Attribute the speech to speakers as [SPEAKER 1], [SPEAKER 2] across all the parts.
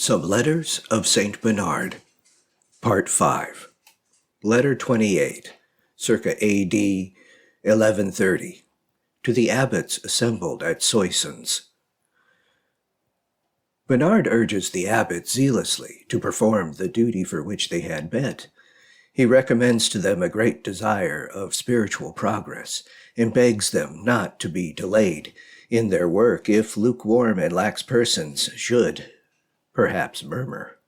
[SPEAKER 1] Some Letters of St. Bernard, Part 5. Letter 28, circa A.D. 1130, to the Abbots assembled at Soissons. Bernard urges the Abbots zealously to perform the duty for which they had met. He recommends to them a great desire of spiritual progress, and begs them not to be delayed in their work if lukewarm and lax persons should perhaps murmur.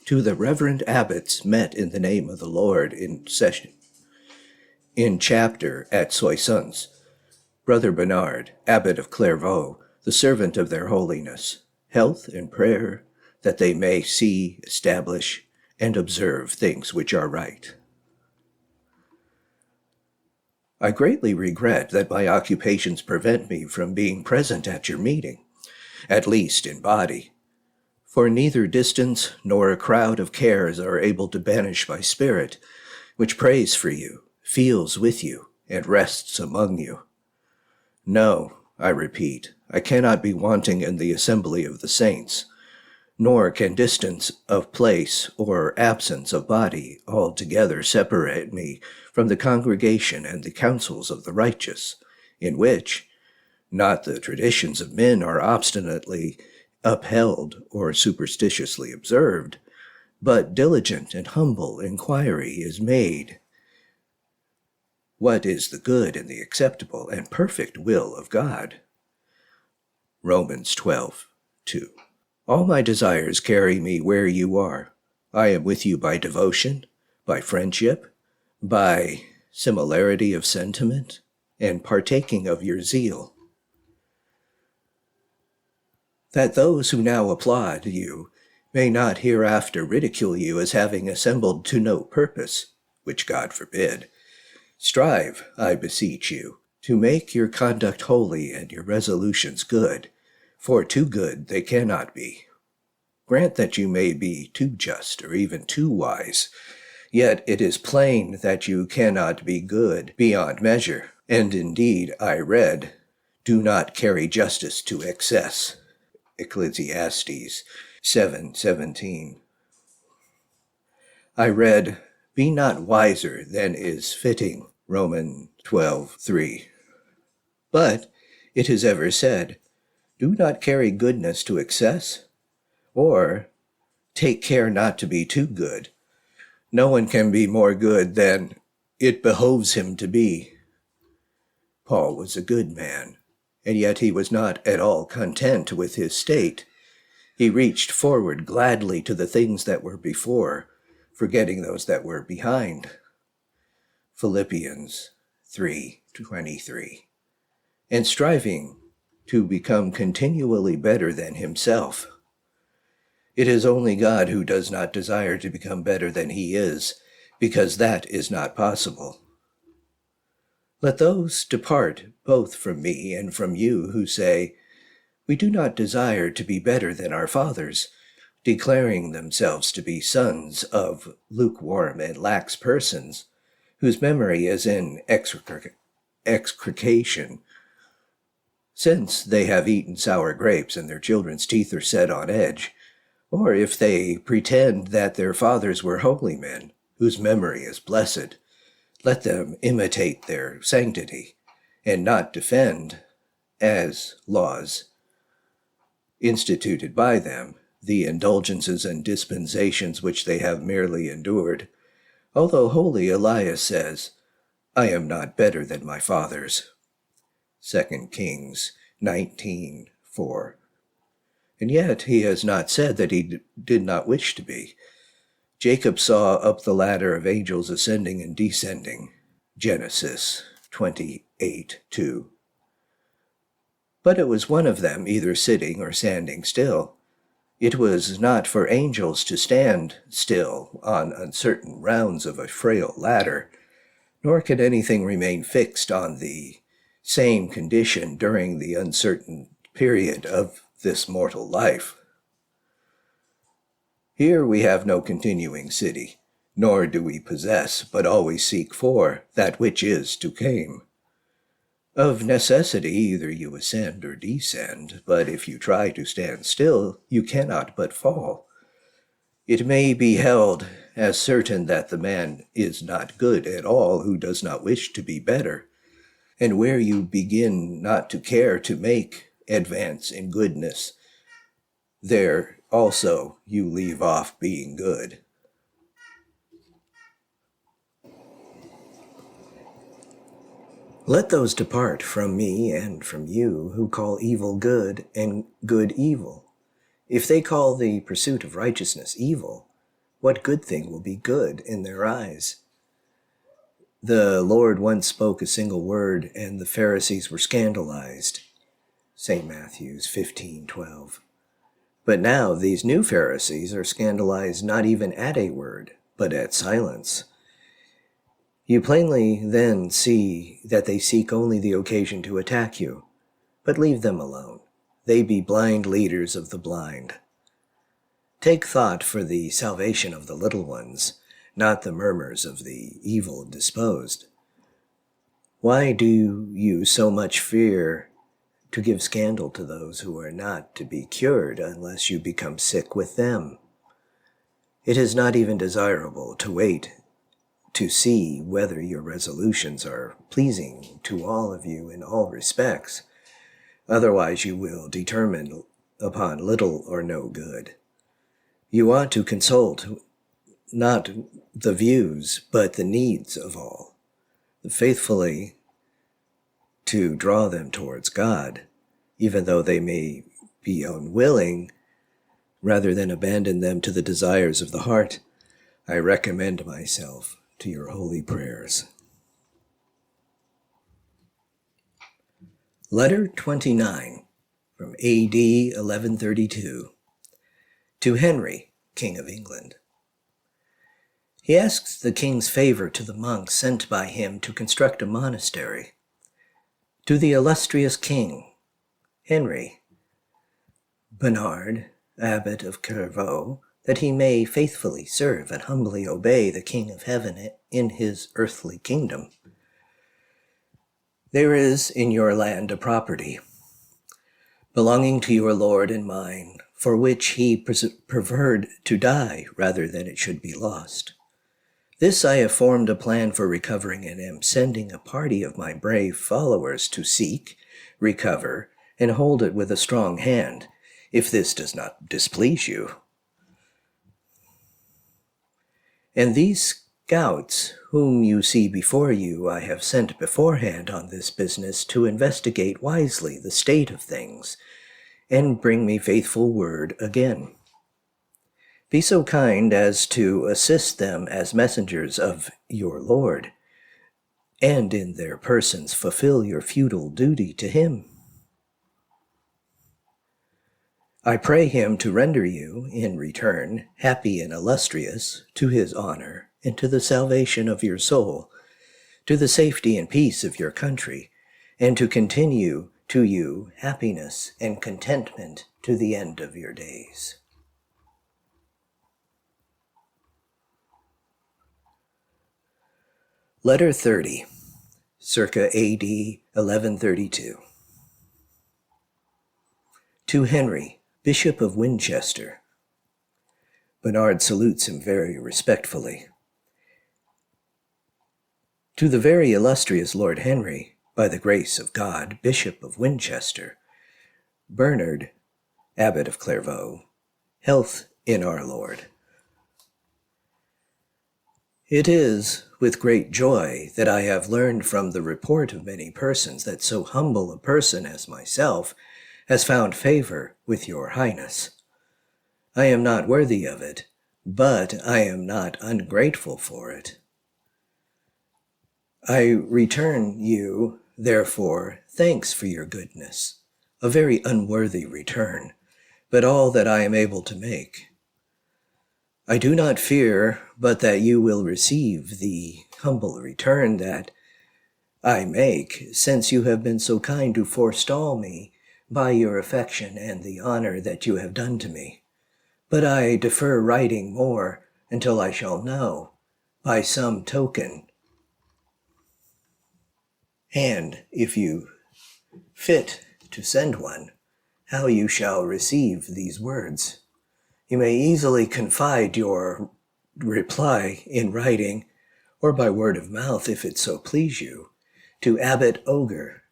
[SPEAKER 1] To the Reverend Abbots met in the name of the Lord in chapter at Soissons, Brother Bernard, Abbot of Clairvaux, the servant of their holiness, health and prayer, that they may see, establish, and observe things which are right. I greatly regret that my occupations prevent me from being present at your meeting, at least in body, for neither distance nor a crowd of cares are able to banish my spirit, which prays for you, feels with you, and rests among you. No, I repeat, I cannot be wanting in the assembly of the saints, nor can distance of place or absence of body altogether separate me from the congregation and the counsels of the righteous, in which not the traditions of men are obstinately upheld or superstitiously observed, but diligent and humble inquiry is made what is the good and the acceptable and perfect will of God. Romans 12:2. All my desires carry me where you are. I am with you by devotion, by friendship, by similarity of sentiment, and partaking of your zeal. That those who now applaud you may not hereafter ridicule you as having assembled to no purpose, which God forbid. Strive, I beseech you, to make your conduct holy and your resolutions good, for too good they cannot be. Grant that you may be too just or even too wise, yet it is plain that you cannot be good beyond measure, and indeed, I read, do not carry justice to excess. Ecclesiastes 7:17. I read, be not wiser than is fitting. Romans 12:3. But it is ever said, do not carry goodness to excess, or take care not to be too good. No one can be more good than it behoves him to be. Paul was a good man, and yet he was not at all content with his state. He reached forward gladly to the things that were before, forgetting those that were behind. Philippians 3:23. And striving to become continually better than himself. It is only God who does not desire to become better than he is, because that is not possible. Let those depart both from me and from you who say, we do not desire to be better than our fathers, declaring themselves to be sons of lukewarm and lax persons, whose memory is in execration, since they have eaten sour grapes and their children's teeth are set on edge, or if they pretend that their fathers were holy men, whose memory is blessed, let them imitate their sanctity, and not defend, as laws instituted by them, the indulgences and dispensations which they have merely endured, although holy Elias says, I am not better than my fathers. 2 Kings 19:4. And yet he has not said that he did not wish to be. Jacob saw up the ladder of angels ascending and descending. Genesis 28:2. But it was one of them either sitting or standing still. It was not for angels to stand still on uncertain rounds of a frail ladder, nor can anything remain fixed on the same condition during the uncertain period of this mortal life. Here we have no continuing city, nor do we possess, but always seek for, that which is to come. Of necessity, either you ascend or descend, but if you try to stand still, you cannot but fall. It may be held as certain that the man is not good at all who does not wish to be better, and where you begin not to care to make advance in goodness, there also you leave off being good. Let those depart from me and from you who call evil good and good evil. If they call the pursuit of righteousness evil, what good thing will be good in their eyes? The Lord once spoke a single word, and the Pharisees were scandalized. St. Matthew 15:12. But now these new Pharisees are scandalized not even at a word, but at silence. You plainly then see that they seek only the occasion to attack you. But leave them alone. They be blind leaders of the blind. Take thought for the salvation of the little ones, not the murmurs of the evil disposed. Why do you so much fear to give scandal to those who are not to be cured unless you become sick with them? It is not even desirable to wait to see whether your resolutions are pleasing to all of you in all respects. Otherwise you will determine upon little or no good. You ought to consult not the views, but the needs of all, faithfully to draw them towards God, even though they may be unwilling, rather than abandon them to the desires of the heart. I recommend myself to your holy prayers. Letter 29 from A.D. 1132 to Henry, King of England. He asks the king's favor to the monks sent by him to construct a monastery. To the illustrious king, Henry, Bernard, Abbot of Clairvaux, that he may faithfully serve and humbly obey the King of Heaven in his earthly kingdom. There is in your land a property, belonging to your Lord and mine, for which he preferred to die rather than it should be lost. This I have formed a plan for recovering and am sending a party of my brave followers to seek, recover, and hold it with a strong hand, if this does not displease you. And these scouts, whom you see before you, I have sent beforehand on this business to investigate wisely the state of things, and bring me faithful word again. Be so kind as to assist them as messengers of your Lord, and in their persons fulfill your feudal duty to him. I pray him to render you, in return, happy and illustrious, to his honor, and to the salvation of your soul, to the safety and peace of your country, and to continue to you happiness and contentment to the end of your days. Letter 30, circa A.D. 1132. To Henry, Bishop of Winchester. Bernard salutes him very respectfully. To the very illustrious Lord Henry, by the grace of God, Bishop of Winchester, Bernard, Abbot of Clairvaux, health in our Lord. It is with great joy that I have learned from the report of many persons that so humble a person as myself has found favor with your Highness. I am not worthy of it, but I am not ungrateful for it. I return you, therefore, thanks for your goodness, a very unworthy return, but all that I am able to make. I do not fear but that you will receive the humble return that I make, since you have been so kind to forestall me by your affection and the honor that you have done to me. But I defer writing more until I shall know, by some token, And if you fit to send one, how you shall receive these words. You may easily confide your reply in writing, or by word of mouth, if it so please you, to Abbot Ogre,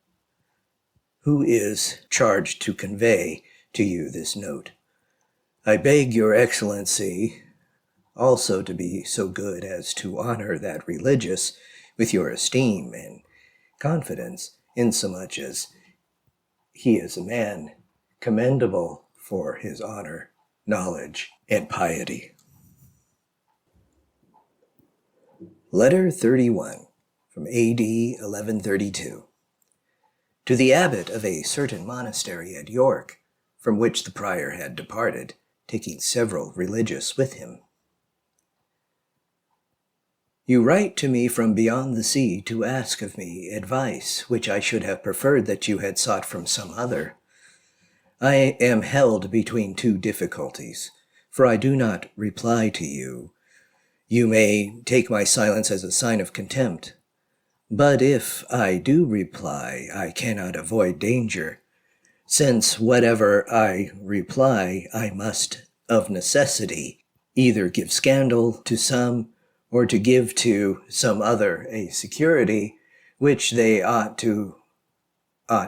[SPEAKER 1] who is charged to convey to you this note. I beg your excellency also to be so good as to honor that religious with your esteem and confidence, insomuch as he is a man commendable for his honor, knowledge, and piety. Letter 31 from A.D. 1132. To the abbot of a certain monastery at York, from which the prior had departed, taking several religious with him. You write to me from beyond the sea to ask of me advice, which I should have preferred that you had sought from some other. I am held between two difficulties, for I do not reply to you. You may take my silence as a sign of contempt, but if I do reply, I cannot avoid danger, since whatever I reply, I must, of necessity, either give scandal to some, or to give to some other a security which they ought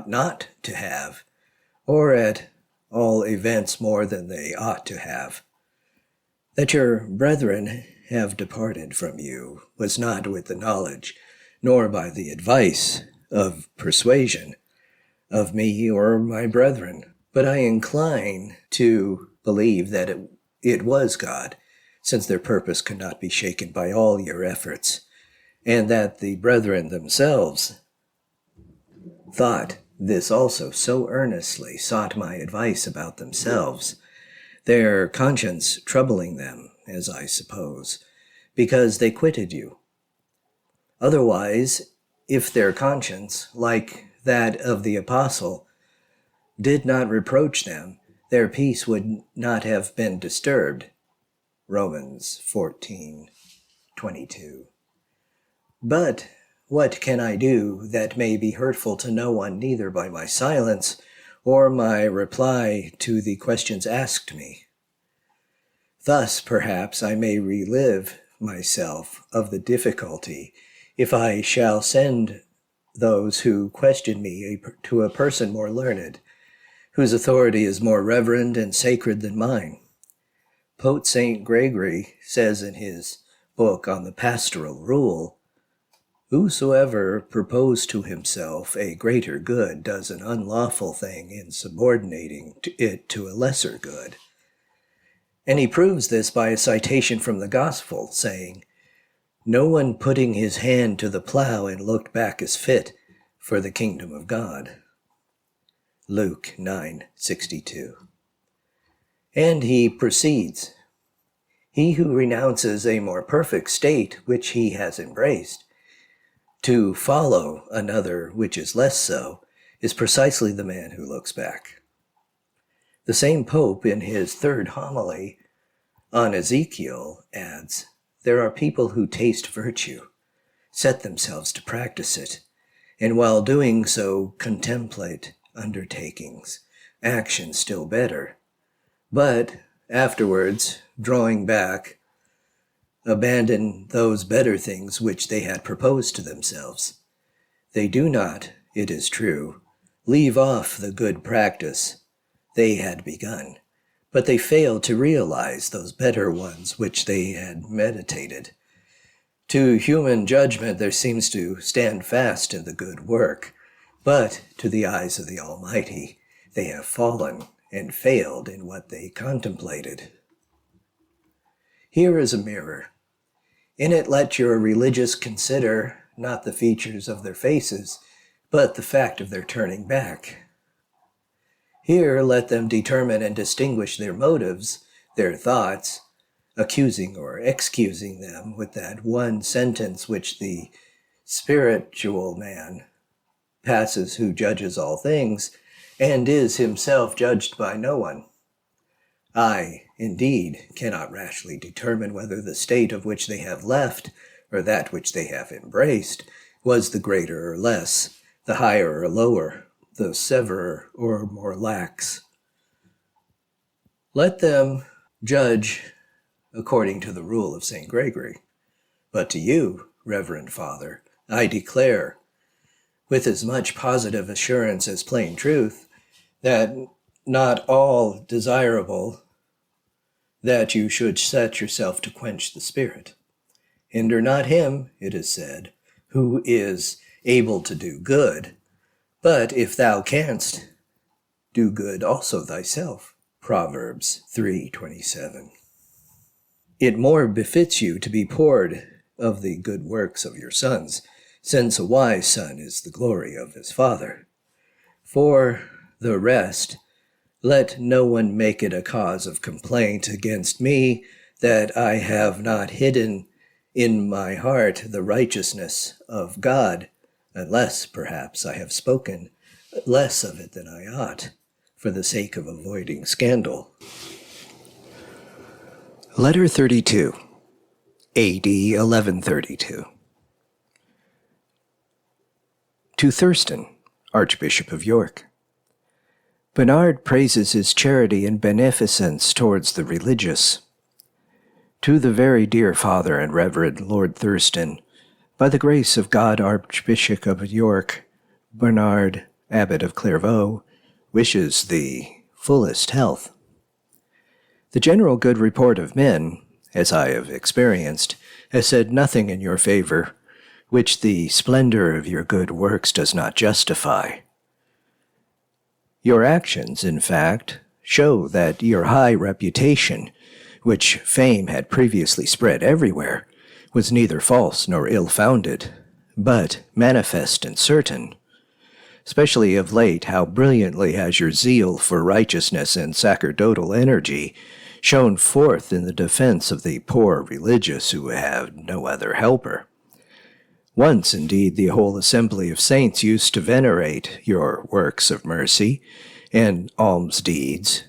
[SPEAKER 1] not to have, or at all events more than they ought to have. That your brethren have departed from you was not with the knowledge, nor by the advice of persuasion of me or my brethren, but I incline to believe that it was God, since their purpose could not be shaken by all your efforts, and that the brethren themselves thought this also so earnestly, sought my advice about themselves, their conscience troubling them, as I suppose, because they quitted you. Otherwise, if their conscience, like that of the apostle, did not reproach them, their peace would not have been disturbed. Romans 14:22. But what can I do that may be hurtful to no one, neither by my silence or my reply to the questions asked me? Thus, perhaps, I may relieve myself of the difficulty if I shall send those who question me to a person more learned, whose authority is more reverend and sacred than mine. Pope St. Gregory says in his book on the Pastoral Rule, "Whosoever propose to himself a greater good does an unlawful thing in subordinating it to a lesser good." And he proves this by a citation from the Gospel, saying, "No one putting his hand to the plow and looked back is fit for the kingdom of God." Luke 9:62. And he proceeds, "He who renounces a more perfect state which he has embraced, to follow another which is less so, is precisely the man who looks back." The same Pope, in his third homily on Ezekiel, adds, "There are people who taste virtue, set themselves to practice it, and while doing so contemplate undertakings, actions still better, but afterwards, drawing back, abandon those better things which they had proposed to themselves. They do not, it is true, leave off the good practice they had begun, but they fail to realize those better ones which they had meditated. To human judgment there seems to stand fast in the good work, but to the eyes of the Almighty they have fallen and failed in what they contemplated. Here is a mirror. In it let your religious consider not the features of their faces, but the fact of their turning back. Here let them determine and distinguish their motives, their thoughts, accusing or excusing them with that one sentence which the spiritual man passes who judges all things, and is himself judged by no one. I, indeed, cannot rashly determine whether the state of which they have left, or that which they have embraced, was the greater or less, the higher or lower, the severer or more lax. Let them judge according to the rule of St. Gregory. But to you, Reverend Father, I declare, with as much positive assurance as plain truth, that not all desirable that you should set yourself to quench the spirit. Hinder not him, it is said, who is able to do good, but if thou canst, do good also thyself. Proverbs 3:27. It more befits you to be poured of the good works of your sons, since a wise son is the glory of his father. For the rest, let no one make it a cause of complaint against me that I have not hidden in my heart the righteousness of God, unless perhaps I have spoken less of it than I ought, for the sake of avoiding scandal. Letter 32, A.D. 1132. To Thurston, Archbishop of York. Bernard praises his charity and beneficence towards the religious. To the very dear Father and Reverend Lord Thurston, by the grace of God, Archbishop of York, Bernard, Abbot of Clairvaux, wishes thee fullest health. The general good report of men, as I have experienced, has said nothing in your favor, which the splendor of your good works does not justify. Your actions, in fact, show that your high reputation, which fame had previously spread everywhere, was neither false nor ill-founded, but manifest and certain. Especially of late, how brilliantly has your zeal for righteousness and sacerdotal energy shone forth in the defense of the poor religious who have no other helper. Once, indeed, the whole assembly of saints used to venerate your works of mercy and alms deeds,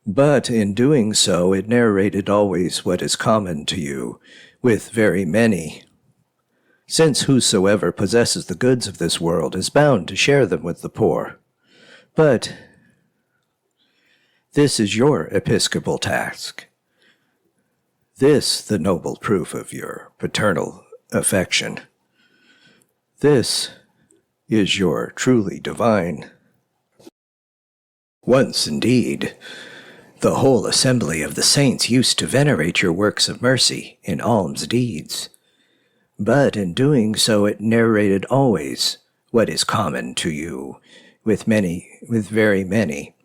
[SPEAKER 1] but in doing so it narrated always what is common to you with very many. Since whosoever possesses the goods of this world is bound to share them with the poor. But this is your episcopal task. This the noble proof of your paternal affection. This is your truly divine. Once, indeed, the whole assembly of the saints used to venerate your works of mercy in alms deeds, but in doing so it narrated always what is common to you with very many.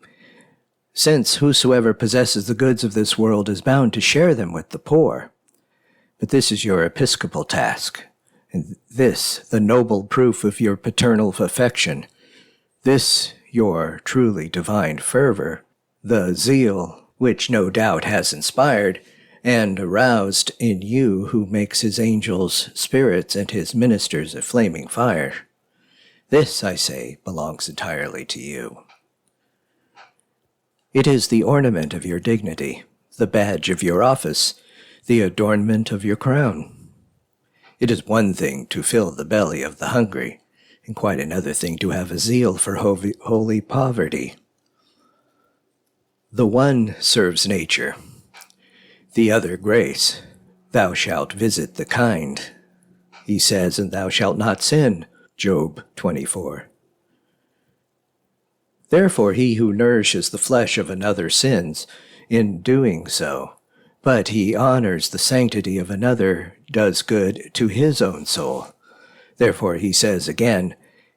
[SPEAKER 1] Since whosoever possesses the goods of this world is bound to share them with the poor. But this is your episcopal task, and this the noble proof of your paternal affection, this your truly divine fervor, the zeal which no doubt has inspired and aroused in you who makes his angels spirits and his ministers a flaming fire. This, I say, belongs entirely to you. It is the ornament of your dignity, the badge of your office, the adornment of your crown. It is one thing to fill the belly of the hungry, and quite another thing to have a zeal for holy poverty. The one serves nature, the other grace. Thou shalt visit the kind, he says, and thou shalt not sin, Job 24. Therefore he who nourishes the flesh of another sins in doing so, but he honors the sanctity of another, does good to his own soul. Therefore he says again,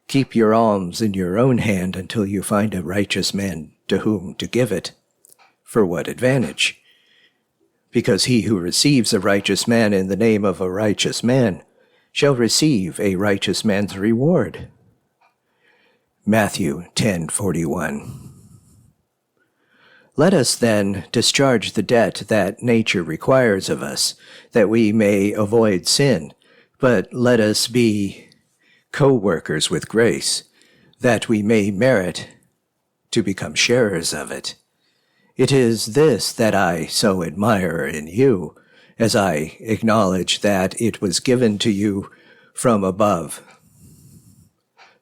[SPEAKER 1] keep your alms in your own hand until you find a righteous man to whom to give it. For what advantage? Because he who receives a righteous man in the name of a righteous man shall receive a righteous man's reward. Matthew 10:41. Let us then discharge the debt that nature requires of us, that we may avoid sin, but let us be co-workers with grace, that we may merit to become sharers of it. It is this that I so admire in you, as I acknowledge that it was given to you from above.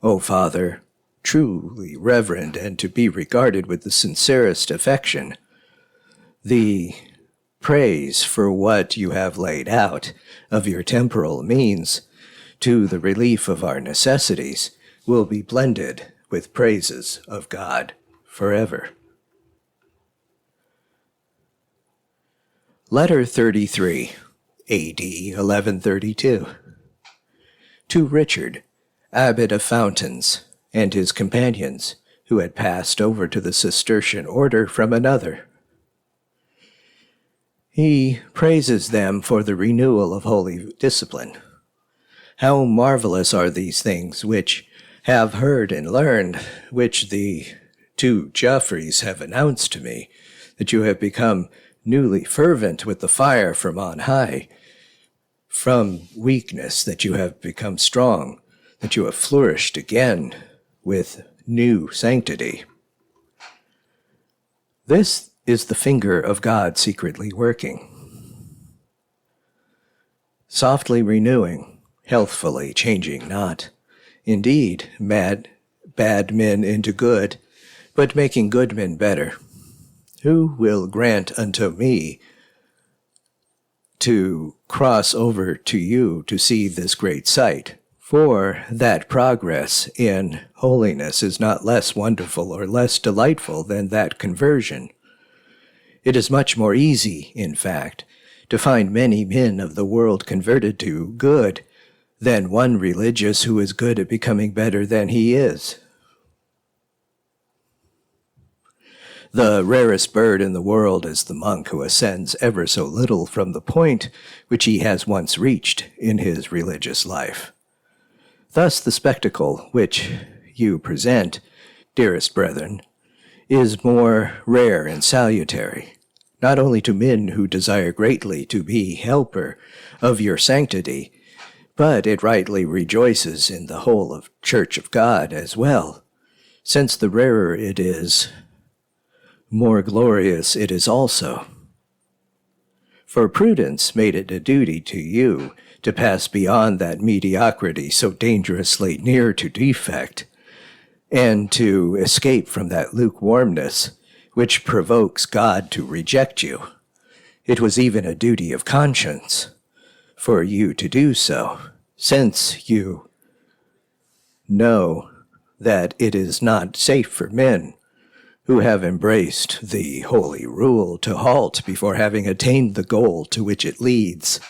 [SPEAKER 1] O Father, truly reverend and to be regarded with the sincerest affection, the praise for what you have laid out of your temporal means to the relief of our necessities will be blended with praises of God forever. Letter 33, A.D. 1132. To Richard, Abbot of Fountains, and his companions, who had passed over to the Cistercian order from another. He praises them for the renewal of holy discipline. How marvelous are these things which have heard and learned, which the two Geoffreys have announced to me, that you have become newly fervent with the fire from on high, from weakness that you have become strong, that you have flourished again with new sanctity. This is the finger of God secretly working, softly renewing, healthfully changing not, indeed, bad men into good, but making good men better. Who will grant unto me to cross over to you to see this great sight? For that progress in holiness is not less wonderful or less delightful than that conversion. It is much more easy, in fact, to find many men of the world converted to good than one religious who is good at becoming better than he is. The rarest bird in the world is the monk who ascends ever so little from the point which he has once reached in his religious life. Thus the spectacle which you present, dearest brethren, is more rare and salutary, not only to men who desire greatly to be helper of your sanctity, but it rightly rejoices in the whole of Church of God as well, since the rarer it is, more glorious it is also. For prudence made it a duty to you to pass beyond that mediocrity so dangerously near to defect, and to escape from that lukewarmness which provokes God to reject you. It was even a duty of conscience for you to do so, since you know that it is not safe for men who have embraced the holy rule to halt before having attained the goal to which it leads.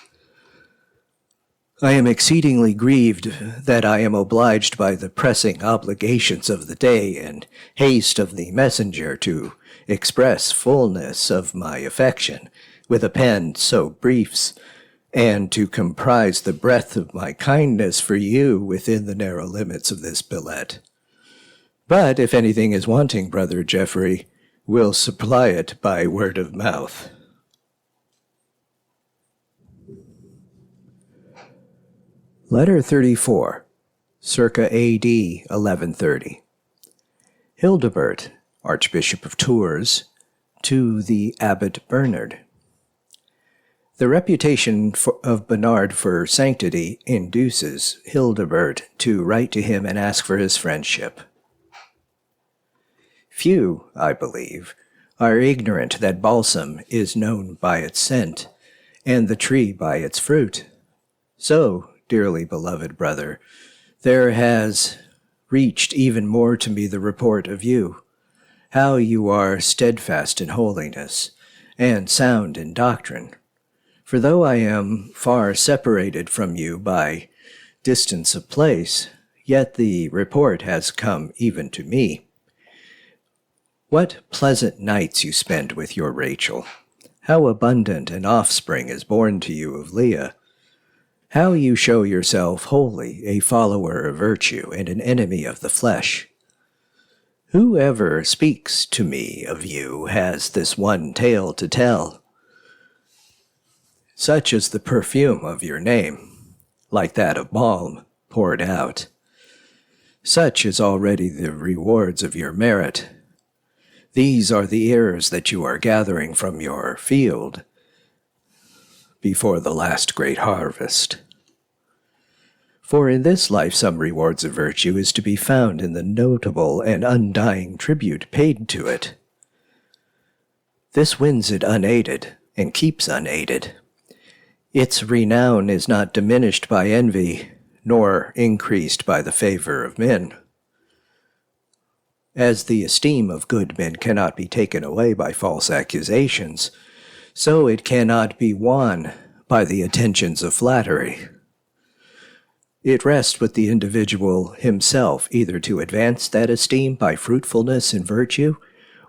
[SPEAKER 1] I am exceedingly grieved that I am obliged by the pressing obligations of the day and haste of the messenger to express fullness of my affection with a pen so brief, and to comprise the breadth of my kindness for you within the narrow limits of this billet. But if anything is wanting, Brother Geoffrey will supply it by word of mouth. Letter 34, circa A.D. 1130. Hildebert, Archbishop of Tours, to the Abbot Bernard. The reputation of Bernard for sanctity induces Hildebert to write to him and ask for his friendship. Few, I believe, are ignorant that balsam is known by its scent, and the tree by its fruit. So, dearly beloved brother, there has reached even more to me the report of you, how you are steadfast in holiness, and sound in doctrine. For though I am far separated from you by distance of place, yet the report has come even to me. What pleasant nights you spend with your Rachel! How abundant an offspring is born to you of Leah! How you show yourself wholly a follower of virtue and an enemy of the flesh! Whoever speaks to me of you has this one tale to tell. Such is the perfume of your name, like that of balm poured out. Such is already the rewards of your merit. These are the ears that you are gathering from your field before the last great harvest. For in this life some rewards of virtue is to be found in the notable and undying tribute paid to it. This wins it unaided, and keeps unaided. Its renown is not diminished by envy, nor increased by the favor of men. As the esteem of good men cannot be taken away by false accusations, so it cannot be won by the attentions of flattery. It rests with the individual himself either to advance that esteem by fruitfulness and virtue,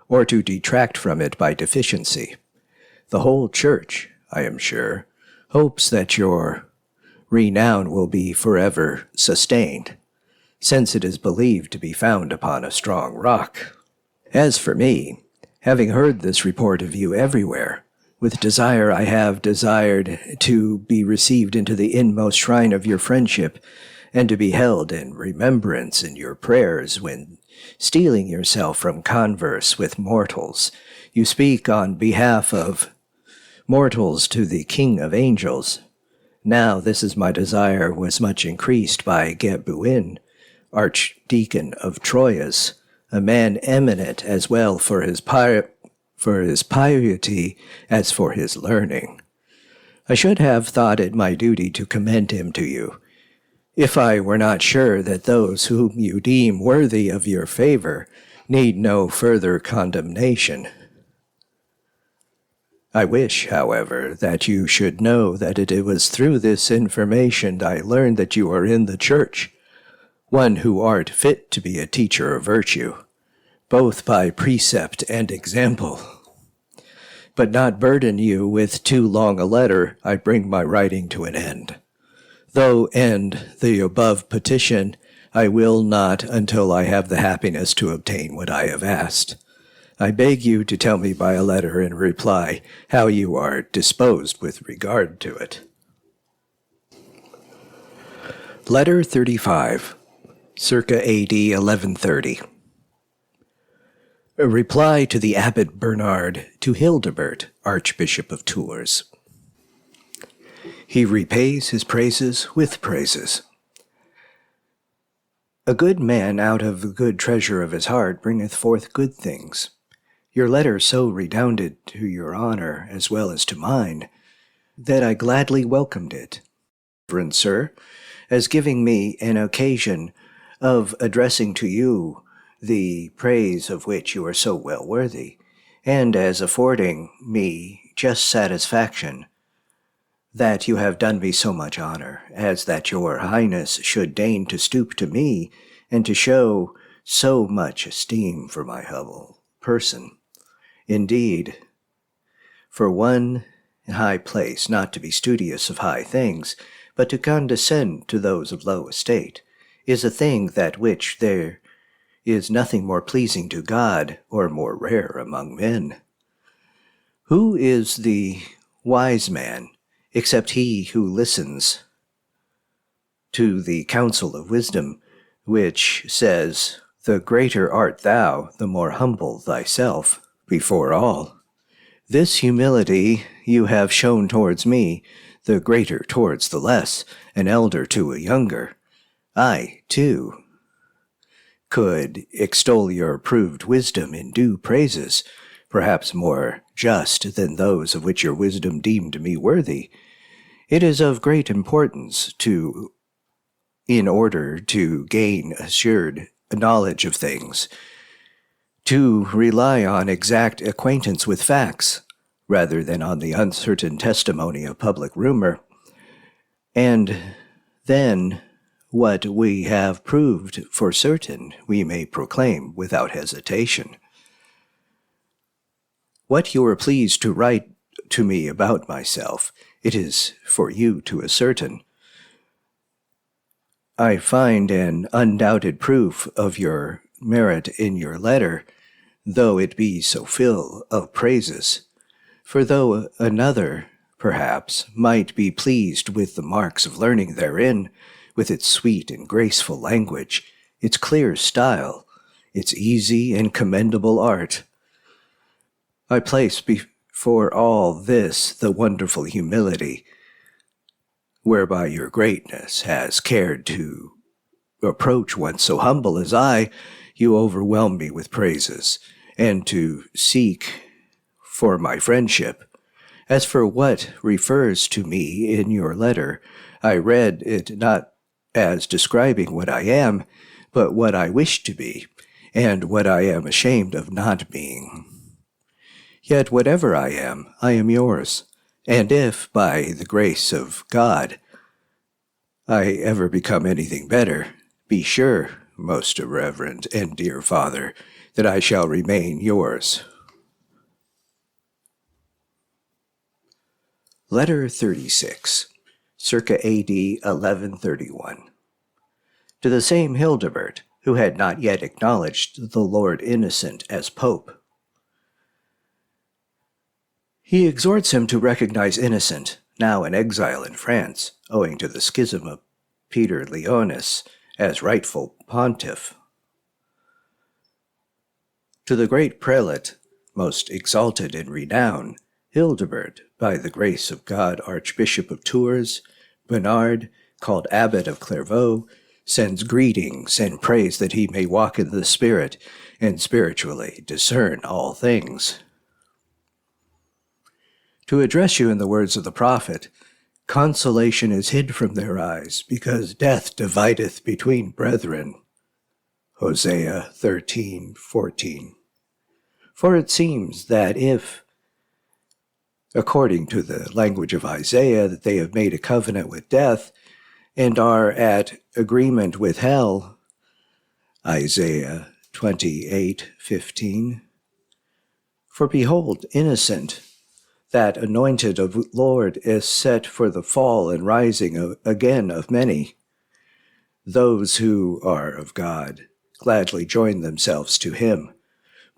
[SPEAKER 1] or to detract from it by deficiency. The whole Church, I am sure, hopes that your renown will be forever sustained, since it is believed to be found upon a strong rock. As for me, having heard this report of you everywhere, with desire I have desired to be received into the inmost shrine of your friendship, and to be held in remembrance in your prayers when, stealing yourself from converse with mortals, you speak on behalf of mortals to the King of Angels. Now this is my desire was much increased by Gebuin, Archdeacon of Troyes, a man eminent as well for his piety as for his learning. I should have thought it my duty to commend him to you, if I were not sure that those whom you deem worthy of your favor need no further condemnation. I wish, however, that you should know that it was through this information I learned that you are in the Church, one who art fit to be a teacher of virtue, both by precept and example. But not burden you with too long a letter, I bring my writing to an end. Though end the above petition, I will not until I have the happiness to obtain what I have asked. I beg you to tell me by a letter in reply how you are disposed with regard to it. Letter 35, circa AD 1130. A reply to the Abbot Bernard to Hildebert, Archbishop of Tours. He repays his praises with praises. A good man out of the good treasure of his heart bringeth forth good things. Your letter so redounded to your honor as well as to mine, that I gladly welcomed it, reverend sir, as giving me an occasion of addressing to you the praise of which you are so well worthy, and as affording me just satisfaction that you have done me so much honor, as that your highness should deign to stoop to me, and to show so much esteem for my humble person. Indeed, for one in high place, not to be studious of high things, but to condescend to those of low estate, is a thing that which there is nothing more pleasing to God, or more rare among men. Who is the wise man, except he who listens to the counsel of wisdom, which says, "The greater art thou, the more humble thyself before all." This humility you have shown towards me, the greater towards the less, an elder to a younger. I, too, could extol your proved wisdom in due praises, perhaps more just than those of which your wisdom deemed me worthy. It is of great importance in order to gain assured knowledge of things, to rely on exact acquaintance with facts, rather than on the uncertain testimony of public rumor. And then what we have proved for certain we may proclaim without hesitation. What you are pleased to write to me about myself, it is for you to ascertain. I find an undoubted proof of your merit in your letter, though it be so full of praises. For though another, perhaps, might be pleased with the marks of learning therein, with its sweet and graceful language, its clear style, its easy and commendable art, I place before all this the wonderful humility whereby your greatness has cared to approach one so humble as I, you overwhelm me with praises, and to seek for my friendship. As for what refers to me in your letter, I read it not as describing what I am, but what I wish to be, and what I am ashamed of not being. Yet whatever I am yours, and if, by the grace of God, I ever become anything better, be sure, most reverend and dear Father, that I shall remain yours. Letter 36, circa A.D. 1131. To the same Hildebert, who had not yet acknowledged the Lord Innocent as Pope. He exhorts him to recognize Innocent, now in exile in France, owing to the schism of Peter Leonis, as rightful pontiff. To the great prelate, most exalted in renown, Hildebert, by the grace of God, Archbishop of Tours, Bernard, called Abbot of Clairvaux, sends greetings and prays that he may walk in the Spirit and spiritually discern all things. To address you in the words of the prophet, consolation is hid from their eyes, because death divideth between brethren. Hosea 13:14. For it seems that if, according to the language of Isaiah, that they have made a covenant with death, and are at agreement with hell, Isaiah 28:15. For behold, Innocent, that anointed of Lord, is set for the fall and rising again of many. Those who are of God gladly join themselves to him,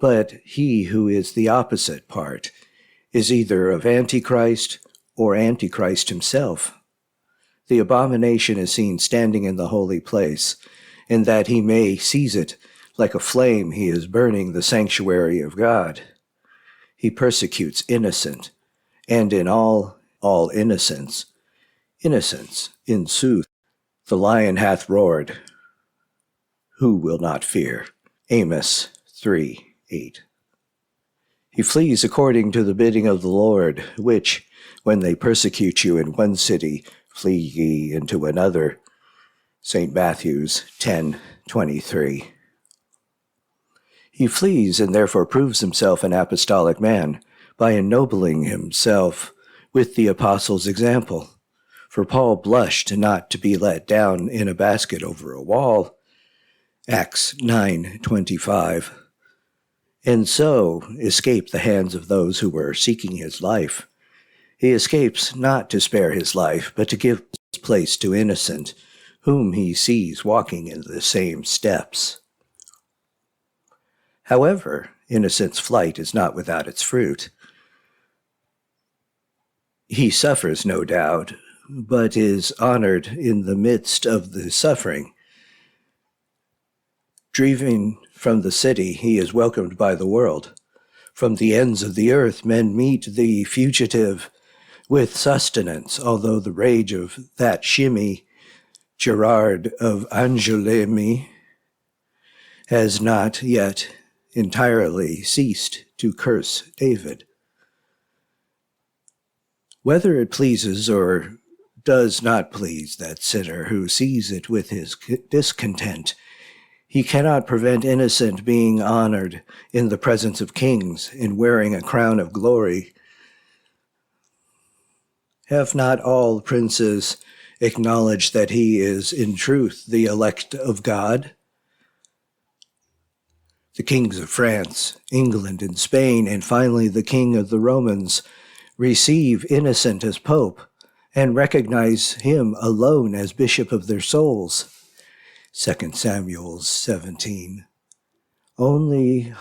[SPEAKER 1] but he who is the opposite part is either of Antichrist or Antichrist himself. The abomination is seen standing in the holy place, and that he may seize it, like a flame he is burning the sanctuary of God. He persecutes innocent, and in all innocence, in sooth, the lion hath roared. Who will not fear? Amos 3:8. He flees according to the bidding of the Lord, which, when they persecute you in one city, flee ye into another. St. Matthew's 10:23. He flees and therefore proves himself an apostolic man by ennobling himself with the apostles' example. For Paul blushed not to be let down in a basket over a wall, Acts 9:25, and so escape the hands of those who were seeking his life. He escapes not to spare his life, but to give his place to Innocent, whom he sees walking in the same steps. However, Innocent's flight is not without its fruit. He suffers, no doubt, but is honored in the midst of the suffering. Driven from the city, he is welcomed by the world. From the ends of the earth, men meet the fugitive with sustenance, although the rage of that shimmy, Gerard of Angoulême, has not yet entirely ceased to curse David. Whether it pleases or does not please that sinner who sees it with his discontent, he cannot prevent Innocent being honored in the presence of kings in wearing a crown of glory. Have not all princes acknowledged that he is in truth the elect of God? The kings of France, England, and Spain, and finally the king of the Romans, receive Innocent as Pope and recognize him alone as bishop of their souls. 2 Samuel 17. Only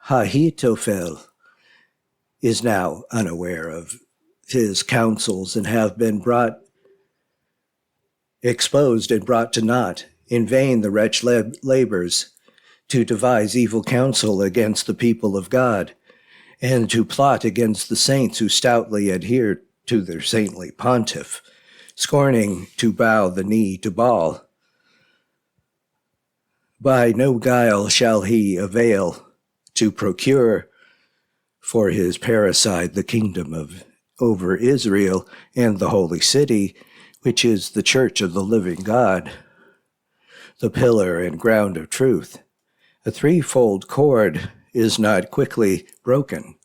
[SPEAKER 1] Ahithophel is now unaware of his counsels and have been exposed and brought to naught. In vain the wretch labors to devise evil counsel against the people of God, and to plot against the saints who stoutly adhere to their saintly pontiff. scorning to bow the knee to Baal. By no guile shall he avail to procure for his parricide the kingdom of over Israel and the holy city, which is the church of the living God, the pillar and ground of truth. A threefold cord is not quickly broken.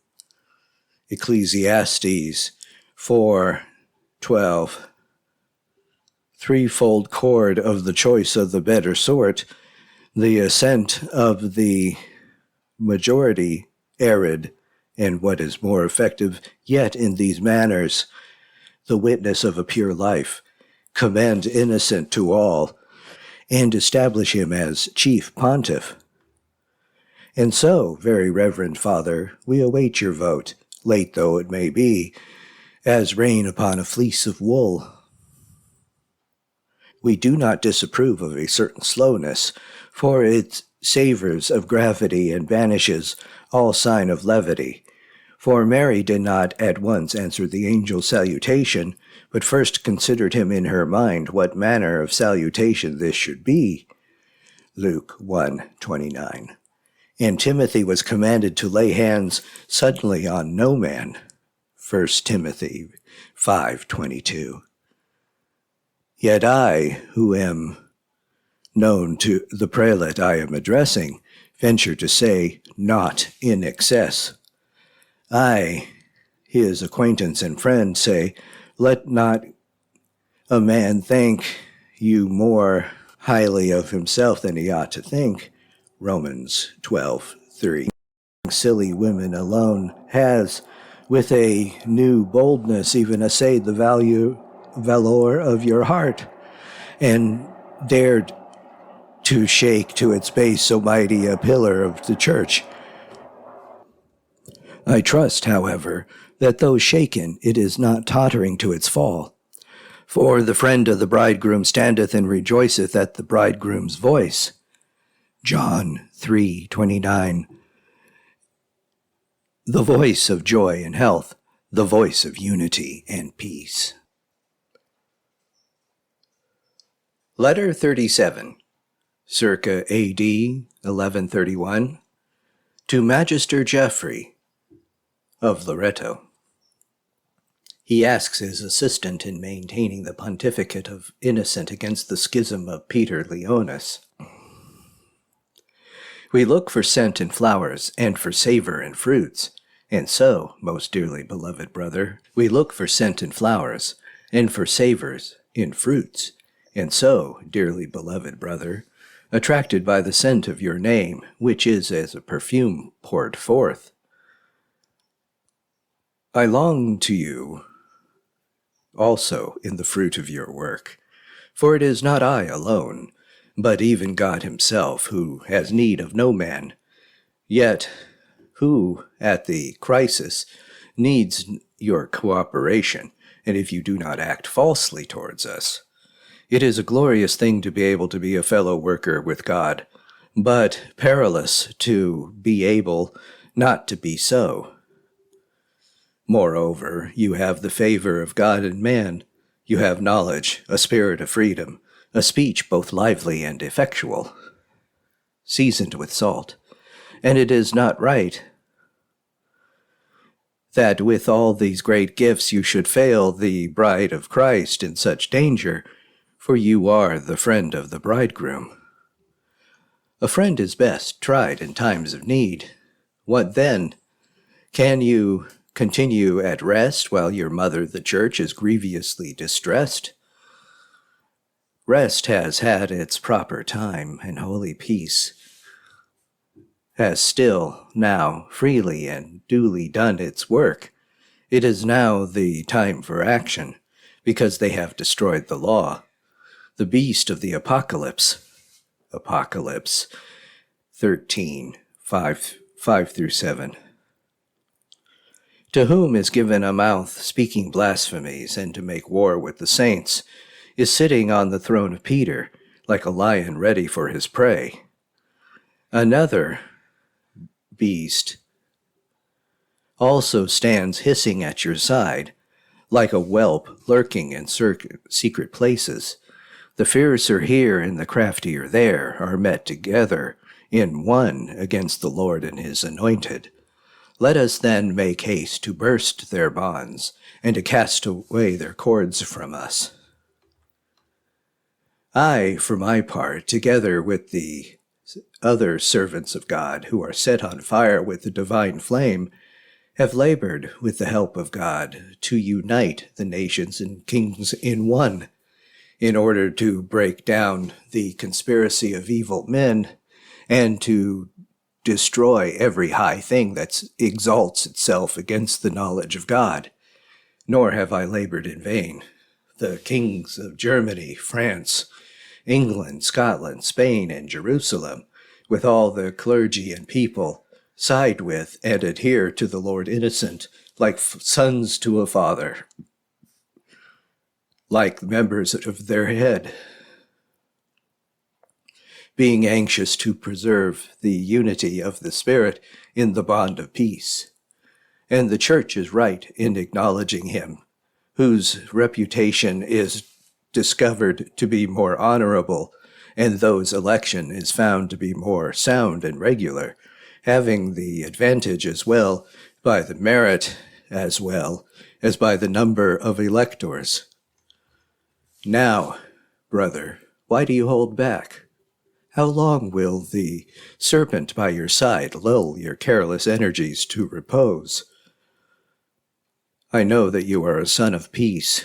[SPEAKER 1] Ecclesiastes 4:12. Threefold cord of the choice of the better sort, the assent of the majority arid, and what is more effective yet in these manners, the witness of a pure life, commend innocent to all, and establish him as chief pontiff. And so, very reverend Father, we await your vote, late though it may be, as rain upon a fleece of wool. We do not disapprove of a certain slowness, for it savors of gravity and banishes all sign of levity. For Mary did not at once answer the angel's salutation, but first considered him in her mind what manner of salutation this should be. Luke 1:29. And Timothy was commanded to lay hands suddenly on no man. 1 Timothy 5:22. Yet I, who am known to the prelate I am addressing, venture to say, not in excess. I, his acquaintance and friend, say, let not a man think you more highly of himself than he ought to think. Romans 12:3. Silly women alone has, with a new boldness, even essayed the valor of your heart, and dared to shake to its base so mighty a pillar of the church. I trust, however, that though shaken, it is not tottering to its fall. For the friend of the bridegroom standeth and rejoiceth at the bridegroom's voice. John 3:29. The voice of joy and health, the voice of unity and peace. Letter 37, circa A.D. 1131, to Magister Geoffrey of Loretto. He asks his assistant in maintaining the pontificate of Innocent against the schism of Peter Leonis. We look for scent in flowers, and for savor in fruits. And so, most dearly beloved brother, we look for scent in flowers, and for savors in fruits. And so, dearly beloved brother, attracted by the scent of your name, which is as a perfume poured forth, I long to you also in the fruit of your work. For it is not I alone, but even God himself, who has need of no man, yet who, at the crisis, needs your cooperation, and if you do not act falsely towards us. It is a glorious thing to be able to be a fellow worker with God, but perilous to be able not to be so. Moreover, you have the favor of God and man. You have knowledge, a spirit of freedom, a speech both lively and effectual, seasoned with salt. And it is not right that with all these great gifts you should fail the bride of Christ in such danger, for you are the friend of the bridegroom. A friend is best tried in times of need. What then? Can you continue at rest while your mother, the church, is grievously distressed? Rest has had its proper time, and holy peace has still now freely and duly done its work. It is now the time for action, because they have destroyed the law, the beast of the apocalypse. Apocalypse 13:5-7. To whom is given a mouth speaking blasphemies, and to make war with the saints, is sitting on the throne of Peter, like a lion ready for his prey. Another beast also stands hissing at your side, like a whelp lurking in secret places. The fiercer here and the craftier there are met together in one against the Lord and his anointed. Let us then make haste to burst their bonds, and to cast away their cords from us. I, for my part, together with the other servants of God who are set on fire with the divine flame, have labored with the help of God to unite the nations and kings in one, in order to break down the conspiracy of evil men and to destroy every high thing that exalts itself against the knowledge of God. Nor have I labored in vain. The kings of Germany, France, England, Scotland, Spain, and Jerusalem, with all the clergy and people, side with and adhere to the Lord Innocent, like sons to a father, like members of their head, being anxious to preserve the unity of the Spirit in the bond of peace. And the Church is right in acknowledging him, whose reputation is discovered to be more honorable, and those election is found to be more sound and regular, having the advantage as well by the merit as well as by the number of electors. Now, brother, why do you hold back? How long will the serpent by your side lull your careless energies to repose? I know that you are a son of peace,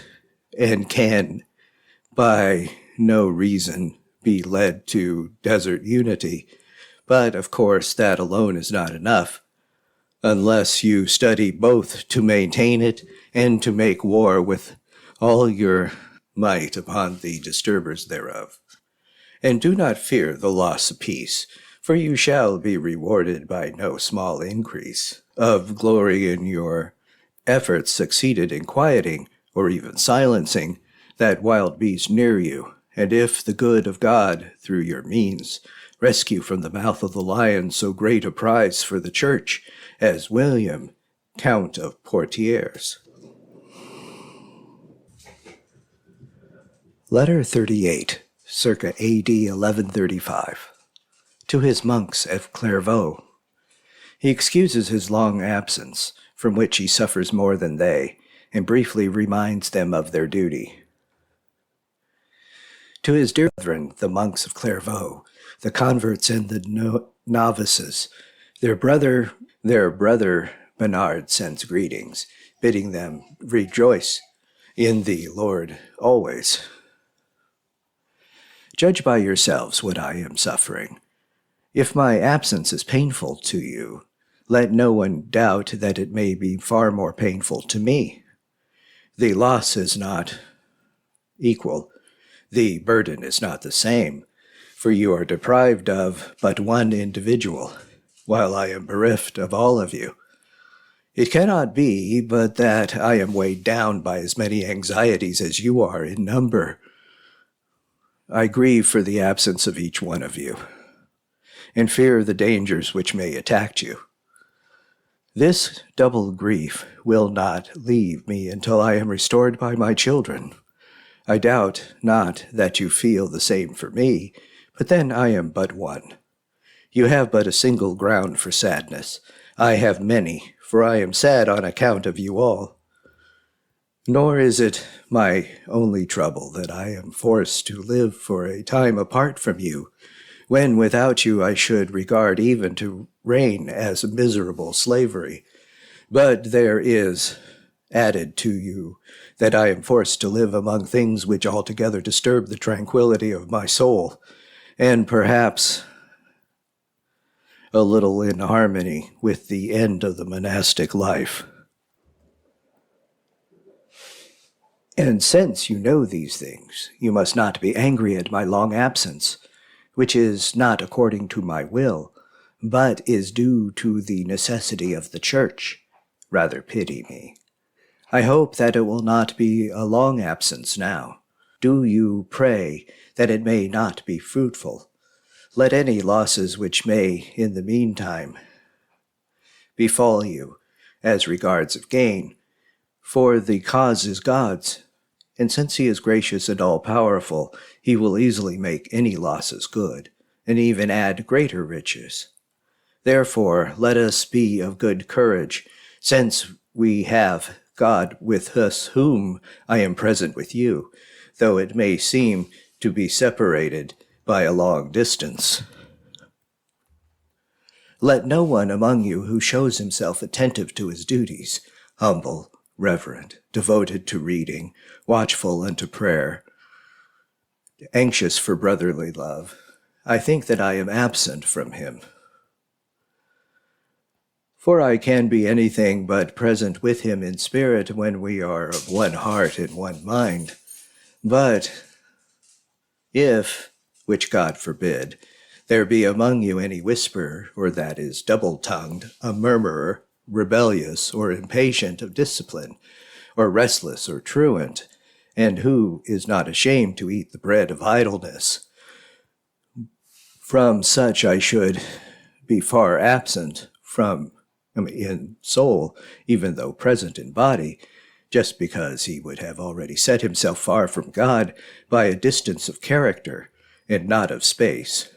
[SPEAKER 1] and can, by no reason, be led to desert unity, but of course that alone is not enough, unless you study both to maintain it and to make war with all your might upon the disturbers thereof. And do not fear the loss of peace, for you shall be rewarded by no small increase of glory in your efforts succeeded in quieting, or even silencing, that wild beast near you, and if the good of God, through your means, rescue from the mouth of the lion so great a prize for the Church as William, Count of Poitiers. Letter 38. Circa A.D. 1135, to his monks at Clairvaux. He excuses his long absence, from which he suffers more than they, and briefly reminds them of their duty. To his dear brethren, the monks of Clairvaux, the converts and the novices, their brother Bernard sends greetings, bidding them rejoice in the Lord always. Judge by yourselves what I am suffering. If my absence is painful to you, let no one doubt that it may be far more painful to me. The loss is not equal. The burden is not the same, for you are deprived of but one individual, while I am bereft of all of you. It cannot be but that I am weighed down by as many anxieties as you are in number. I grieve for the absence of each one of you, and fear the dangers which may attack you. This double grief will not leave me until I am restored by my children. I doubt not that you feel the same for me, but then I am but one. You have but a single ground for sadness. I have many, for I am sad on account of you all. Nor is it my only trouble that I am forced to live for a time apart from you, when without you I should regard even to reign as a miserable slavery. But there is added to you that I am forced to live among things which altogether disturb the tranquility of my soul, and perhaps a little in harmony with the end of the monastic life. And since you know these things, you must not be angry at my long absence, which is not according to my will, but is due to the necessity of the Church. Rather pity me. I hope that it will not be a long absence now. Do you pray that it may not be fruitful. Let any losses which may, in the meantime, befall you, as regards of gain, For the cause is God's, and since he is gracious and all-powerful, he will easily make any losses good, and even add greater riches. Therefore, let us be of good courage, since we have God with us, whom I am present with you, though it may seem to be separated by a long distance. Let no one among you who shows himself attentive to his duties, humble, reverent, devoted to reading, watchful unto prayer, anxious for brotherly love, I think that I am absent from him. For I can be anything but present with him in spirit when we are of one heart and one mind. But if, which God forbid, there be among you any whisperer, or that is double-tongued, a murmurer, rebellious, or impatient of discipline, or restless or truant, and who is not ashamed to eat the bread of idleness, from such I should be far absent in soul, even though present in body, just because he would have already set himself far from God by a distance of character, and not of space.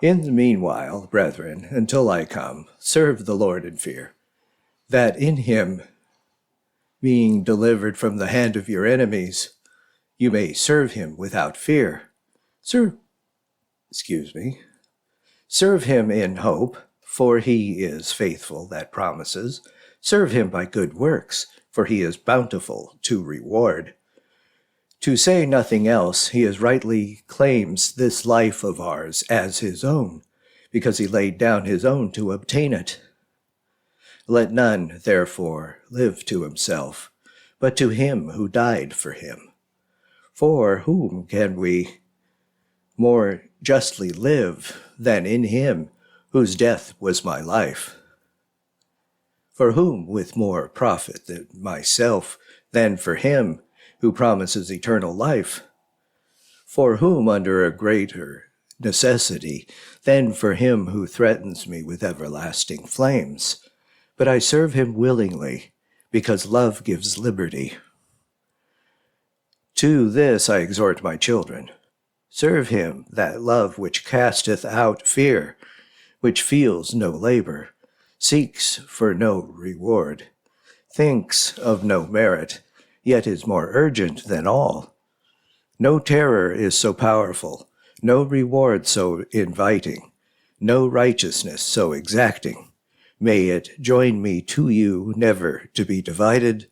[SPEAKER 1] In the meanwhile, brethren, until I come, serve the Lord in fear, that in him, being delivered from the hand of your enemies, you may serve him without fear. Serve him in hope, for he is faithful that promises. Serve him by good works, for he is bountiful to reward. To say nothing else, he as rightly claims this life of ours as his own, because he laid down his own to obtain it. Let none, therefore, live to himself, but to him who died for him. For whom can we more justly live than in him whose death was my life? For whom with more profit than myself than for him who promises eternal life? For whom under a greater necessity than for him who threatens me with everlasting flames? But I serve him willingly, because love gives liberty. To this I exhort my children. Serve him that love which casteth out fear, which feels no labor, seeks for no reward, thinks of no merit, yet is more urgent than all. No terror is so powerful, no reward so inviting, no righteousness so exacting. May it join me to you, never to be divided.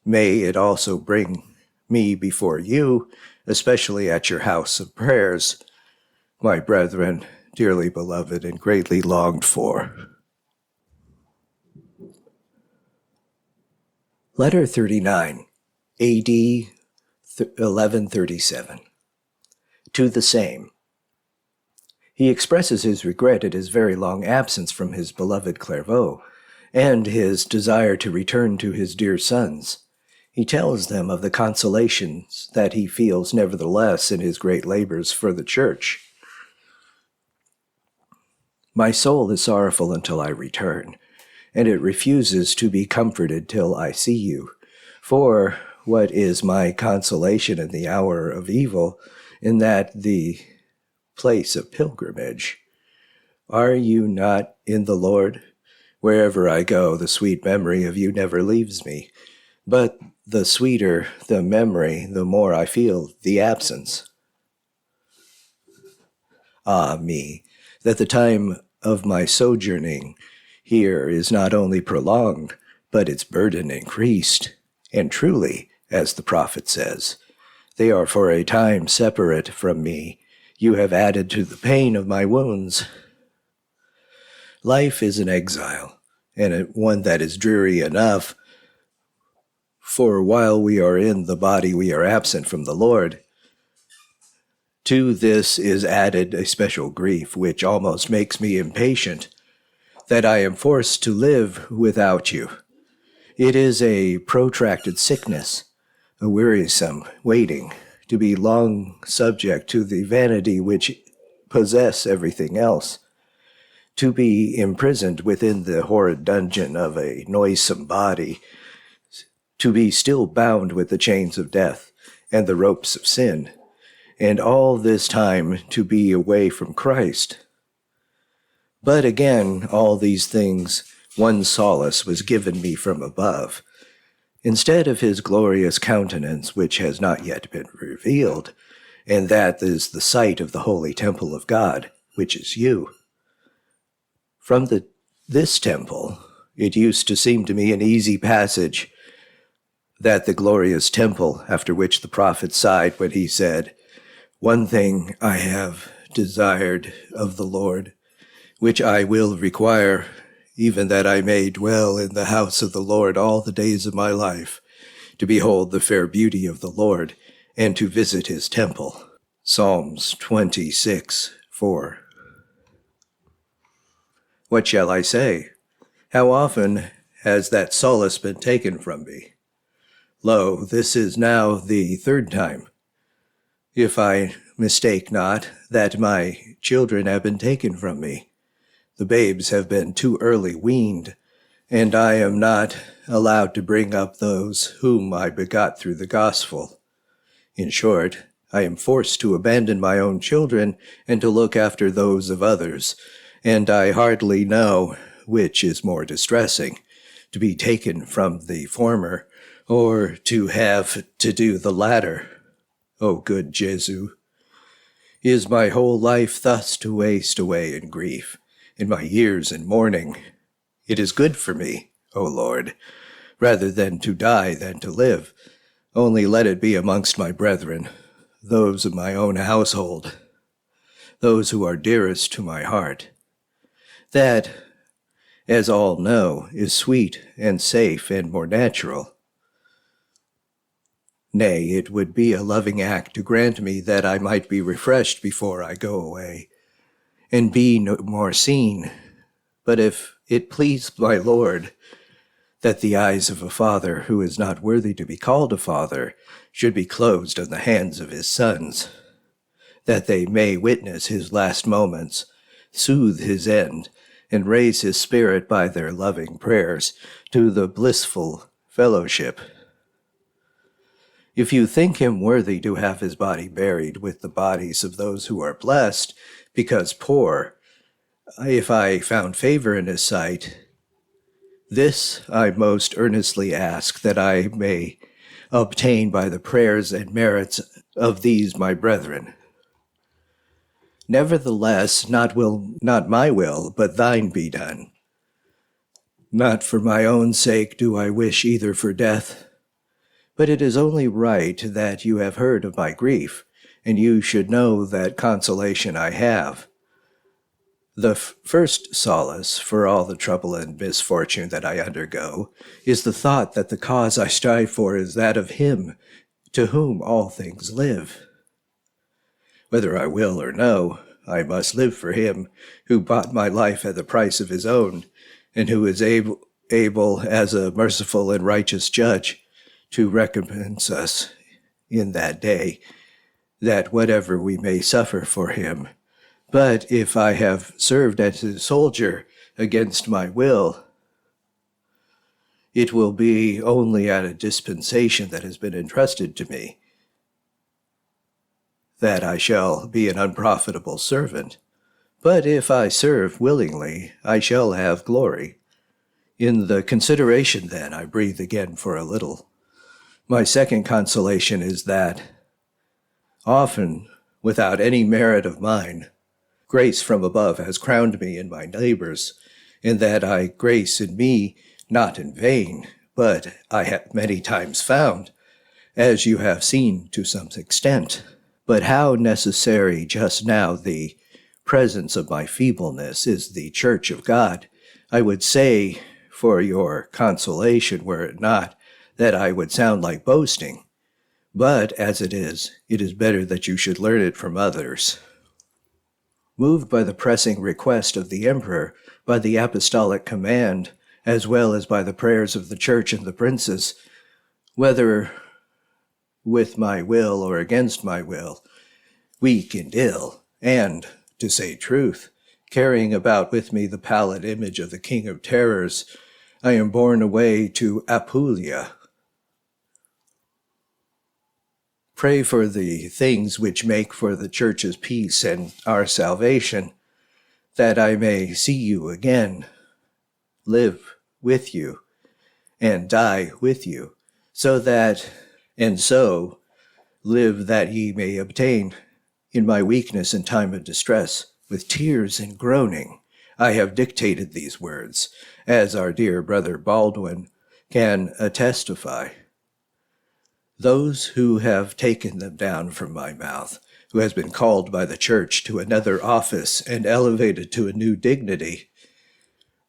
[SPEAKER 1] May it also bring me before you, especially at your house of prayers, my brethren, dearly beloved and greatly longed for. Letter 39, A.D. 1137. To the same. He expresses his regret at his very long absence from his beloved Clairvaux, and his desire to return to his dear sons. He tells them of the consolations that he feels nevertheless in his great labors for the Church. My soul is sorrowful until I return, and it refuses to be comforted till I see you. For what is my consolation in the hour of evil, in that the place of pilgrimage? Are you not in the Lord? Wherever I go, the sweet memory of you never leaves me. But the sweeter the memory, the more I feel the absence. Ah me, that the time of my sojourning here is not only prolonged, but its burden increased. And truly, as the prophet says, they are for a time separate from me. You have added to the pain of my wounds. Life is an exile, and one that is dreary enough, for while we are in the body, we are absent from the Lord. To this is added a special grief, which almost makes me impatient, that I am forced to live without you. It is a protracted sickness, a wearisome waiting, to be long subject to the vanity which possess everything else. to be imprisoned within the horrid dungeon of a noisome body, to be still bound with the chains of death and the ropes of sin, and all this time to be away from Christ. But again, all these things, one solace was given me from above. Instead of his glorious countenance, which has not yet been revealed, and that is the sight of the holy temple of God, which is you. From this temple, it used to seem to me an easy passage that the glorious temple, after which the prophet sighed when he said, "One thing I have desired of the Lord, which I will require, even that I may dwell in the house of the Lord all the days of my life, to behold the fair beauty of the Lord, and to visit his temple." Psalms 26:4. What shall I say? How often has that solace been taken from me? Lo, this is now the third time, if I mistake not, that my children have been taken from me. The babes have been too early weaned, and I am not allowed to bring up those whom I begot through the gospel. In short, I am forced to abandon my own children and to look after those of others, and I hardly know which is more distressing, to be taken from the former, or to have to do the latter. O good Jesu, is my whole life thus to waste away in grief, in my years in mourning? It is good for me, O Lord, rather than to die than to live. Only let it be amongst my brethren, those of my own household, those who are dearest to my heart. That, as all know, is sweet and safe and more natural. Nay, it would be a loving act to grant me that I might be refreshed before I go away, and be no more seen. But if it please my Lord that the eyes of a father who is not worthy to be called a father should be closed on the hands of his sons, that they may witness his last moments, soothe his end, and raise his spirit by their loving prayers to the blissful fellowship. If you think him worthy to have his body buried with the bodies of those who are blessed, because poor, if I found favor in his sight, this I most earnestly ask, that I may obtain by the prayers and merits of these my brethren. Nevertheless, not my will, but thine be done. Not for my own sake do I wish either for death, but it is only right that you have heard of my grief, and you should know that consolation I have. The first solace for all the trouble and misfortune that I undergo is the thought that the cause I strive for is that of him to whom all things live. Whether I will or no, I must live for him who bought my life at the price of his own, and who is able as a merciful and righteous judge to recompense us in that day, that whatever we may suffer for him. But if I have served as a soldier against my will, it will be only at a dispensation that has been entrusted to me, that I shall be an unprofitable servant. But if I serve willingly, I shall have glory. In the consideration, then, I breathe again for a little. My second consolation is that, often, without any merit of mine, grace from above has crowned me in my neighbors, and that I grace in me not in vain, but I have many times found, as you have seen to some extent. But how necessary just now the presence of my feebleness is the Church of God, I would say, for your consolation, were it not that I would sound like boasting. But as it is better that you should learn it from others. Moved by the pressing request of the emperor, by the apostolic command, as well as by the prayers of the church and the princes, whether with my will or against my will, weak and ill, and, to say truth, carrying about with me the pallid image of the King of Terrors, I am borne away to Apulia. Pray for the things which make for the Church's peace and our salvation, that I may see you again, live with you, and die with you, so live that ye may obtain. In my weakness and time of distress, with tears and groaning, I have dictated these words, as our dear brother Baldwin can attestify. Those who have taken them down from my mouth, who has been called by the Church to another office and elevated to a new dignity,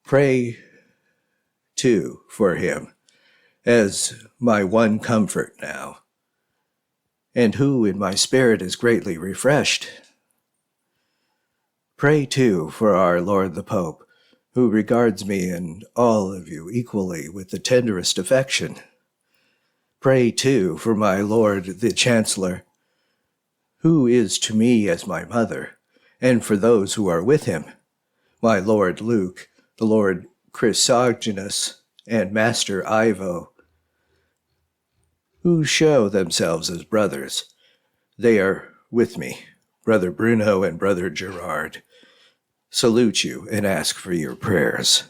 [SPEAKER 1] pray, too, for him, as my one comfort now, and who in my spirit is greatly refreshed. Pray, too, for our Lord the Pope, who regards me and all of you equally with the tenderest affection. Pray, too, for my Lord the Chancellor, who is to me as my mother, and for those who are with him, my Lord Luke, the Lord Chrysogonus, and Master Ivo, who show themselves as brothers. They are with me, Brother Bruno and Brother Gerard. Salute you and ask for your prayers.